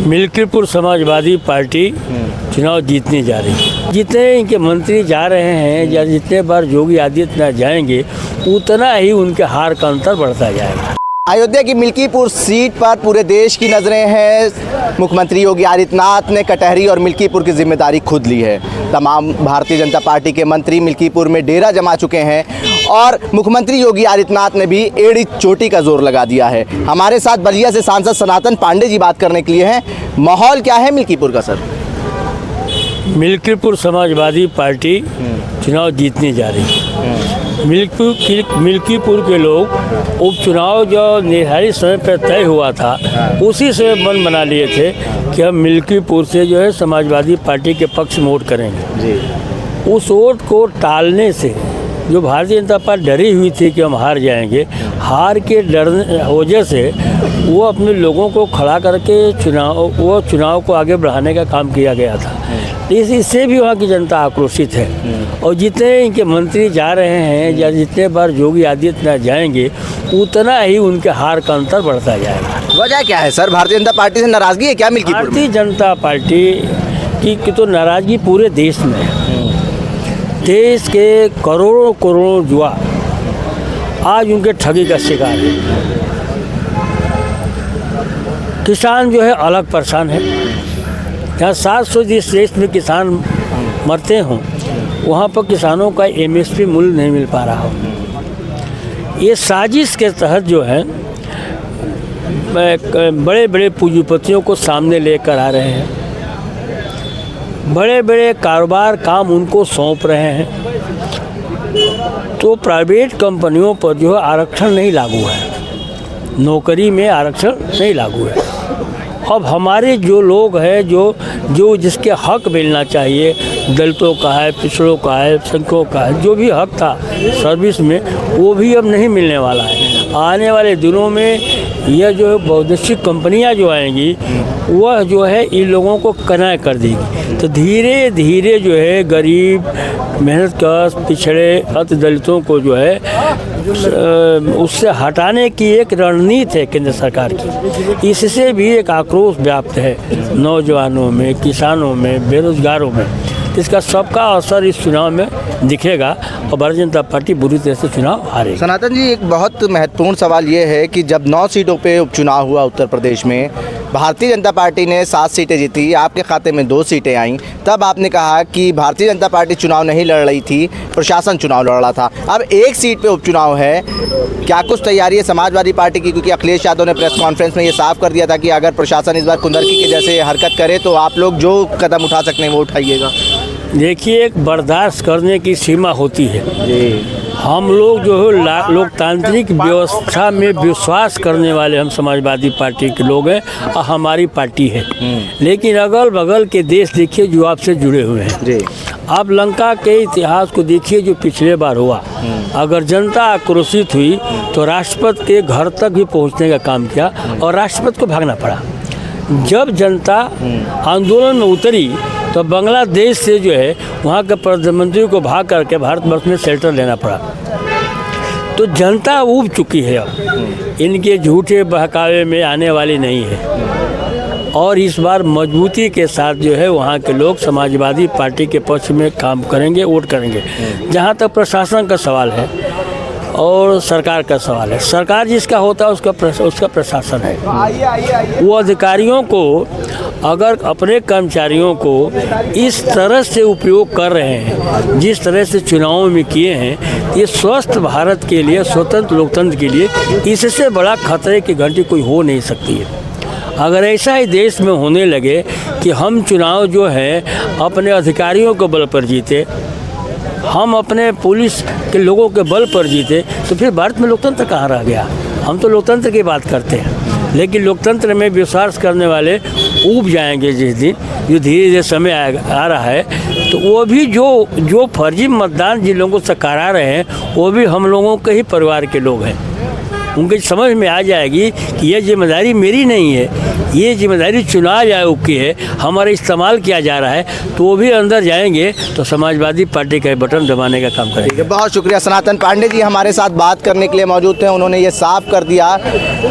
Milkipur Samajwadi party चुनाव जीतने जा रही है। जितने इनके मंत्री जा रहे हैं या जितने बार योगी आदित्यनाथ जाएंगे उतना ही उनके हार का अंतर बढ़ता जाएगा। अयोध्या की मिल्कीपुर सीट पर पूरे देश की नज़रें हैं। मुख्यमंत्री योगी आदित्यनाथ ने कटहरी और मिल्कीपुर की जिम्मेदारी खुद ली है। तमाम भारतीय जनता पार्टी के मंत्री मिल्कीपुर में डेरा जमा चुके हैं और मुख्यमंत्री योगी आदित्यनाथ ने भी एड़ी चोटी का जोर लगा दिया है। हमारे साथ बलिया से सांसद सनातन पांडे जी बात करने के लिए हैं। माहौल क्या है मिल्कीपुर का सर? मिल्कीपुर समाजवादी पार्टी चुनाव जीतने जा रही है। मिल्कीपुर के लोग उपचुनाव जो निर्धारित समय पर तय हुआ था उसी से मन बना लिए थे कि हम मिल्कीपुर से जो है समाजवादी पार्टी के पक्ष में वोट करेंगे जी। उस वोट को टालने से जो भारतीय जनता पार्टी डरी हुई थी कि हम हार जाएंगे, हार के डर वजह से वो अपने लोगों को खड़ा करके चुनाव को आगे बढ़ाने का काम किया गया था। इससे भी वहाँ की जनता आक्रोशित है और जितने इनके मंत्री जा रहे हैं या जितने बार योगी आदित्यनाथ जाएंगे उतना ही उनके हार का अंतर बढ़ता जाएगा। वजह क्या है सर? भारतीय जनता पार्टी से नाराजगी है क्या मिल्कीपुर में? भारतीय जनता पार्टी की तो नाराजगी पूरे देश में है। देश के करोड़ों युवा आज उनके ठगी का शिकार है। किसान जो है अलग परेशान है। जहाँ 700 जिस देश में किसान मरते हों वहाँ पर किसानों का MSP मूल्य नहीं मिल पा रहा हो। ये साजिश के तहत जो है बड़े बड़े पूंजीपतियों को सामने लेकर आ रहे हैं। बड़े बड़े कारोबार काम उनको सौंप रहे हैं। तो प्राइवेट कंपनियों पर जो है आरक्षण नहीं लागू है, नौकरी में आरक्षण नहीं लागू है। अब हमारे जो लोग हैं जो जिसके हक मिलना चाहिए, दलितों का है, पिछड़ों का है, संख्यों का है, जो भी हक था सर्विस में वो भी अब नहीं मिलने वाला है। आने वाले दिनों में यह जो बहुद्देशीय कंपनियां जो आएंगी वह जो है इन लोगों को कनाय कर देगी। तो धीरे धीरे जो है गरीब, मेहनतकश, पिछड़े, अति दलितों को जो है उससे हटाने की एक रणनीति है केंद्र सरकार की। इससे भी एक आक्रोश व्याप्त है नौजवानों में, किसानों में, बेरोजगारों में। इसका सबका असर इस चुनाव में दिखेगा और भारतीय जनता पार्टी बुरी तरह से चुनाव हारेगी। सनातन जी, एक बहुत महत्वपूर्ण सवाल ये है कि जब 9 सीटों पे उपचुनाव हुआ उत्तर प्रदेश में, भारतीय जनता पार्टी ने 7 सीटें जीती, आपके खाते में 2 सीटें आईं, तब आपने कहा कि भारतीय जनता पार्टी चुनाव नहीं लड़ रही थी, प्रशासन चुनाव लड़ रहा था। अब 1 सीट पे उपचुनाव है, क्या कुछ तैयारी है समाजवादी पार्टी की? क्योंकि अखिलेश यादव ने प्रेस कॉन्फ्रेंस में ये साफ कर दिया था कि अगर प्रशासन इस बार कुंदरकी के जैसे हरकत करे तो आप लोग जो कदम उठा सकते हैं वो उठाइएगा। देखिए, एक बर्दाश्त करने की सीमा होती है जी। हम लोग जो है लोकतांत्रिक व्यवस्था में विश्वास करने वाले हम समाजवादी पार्टी के लोग हैं और हमारी पार्टी है। लेकिन अगल बगल के देश देखिए जो आपसे जुड़े हुए हैं जी। आप लंका के इतिहास को देखिए जो पिछले बार हुआ। अगर जनता आक्रोशित हुई तो राष्ट्रपति के घर तक भी पहुंचने का काम किया और राष्ट्रपति को भागना पड़ा। जब जनता आंदोलन में उतरी तो बांग्लादेश से जो है वहाँ के प्रधानमंत्री को भाग करके भारतवर्ष में शेल्टर लेना पड़ा। तो जनता ऊब चुकी है, अब इनके झूठे बहकावे में आने वाली नहीं है। और इस बार मजबूती के साथ जो है वहाँ के लोग समाजवादी पार्टी के पक्ष में काम करेंगे, वोट करेंगे। जहाँ तक प्रशासन का सवाल है और सरकार का सवाल है, सरकार जिसका होता है उसका प्रशासन है। वो अधिकारियों को अगर अपने कर्मचारियों को इस तरह से उपयोग कर रहे हैं जिस तरह से चुनावों में किए हैं, ये स्वस्थ भारत के लिए, स्वतंत्र लोकतंत्र के लिए इससे बड़ा खतरे की घंटी कोई हो नहीं सकती है। अगर ऐसा ही देश में होने लगे कि हम चुनाव जो है अपने अधिकारियों के बल पर जीते, हम अपने पुलिस के लोगों के बल पर जीते, तो फिर भारत में लोकतंत्र कहाँ रह गया? हम तो लोकतंत्र की बात करते हैं, लेकिन लोकतंत्र में विश्वास करने वाले ऊब जाएंगे जिस दिन, जो धीरे धीरे समय आ रहा है। तो वो भी जो फर्जी मतदान जिन लोगों से करा रहे हैं वो भी हम लोगों के ही परिवार के लोग हैं। उनके समझ में आ जाएगी कि यह जिम्मेदारी मेरी नहीं है, ये जिम्मेदारी चुनाव आयोग की है, हमारा इस्तेमाल किया जा रहा है, तो वो भी अंदर जाएंगे तो समाजवादी पार्टी का बटन दबाने का काम करेंगे। बहुत शुक्रिया। सनातन पांडे जी हमारे साथ बात करने के लिए मौजूद थे। उन्होंने ये साफ कर दिया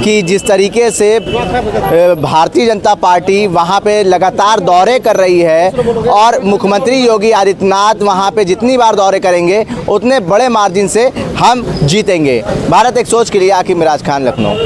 कि जिस तरीके से भारतीय जनता पार्टी वहाँ पे लगातार दौरे कर रही है और मुख्यमंत्री योगी आदित्यनाथ वहाँ पे जितनी बार दौरे करेंगे उतने बड़े मार्जिन से हम जीतेंगे। भारत एक सोच के लिए आकिब मिराज खान, लखनऊ।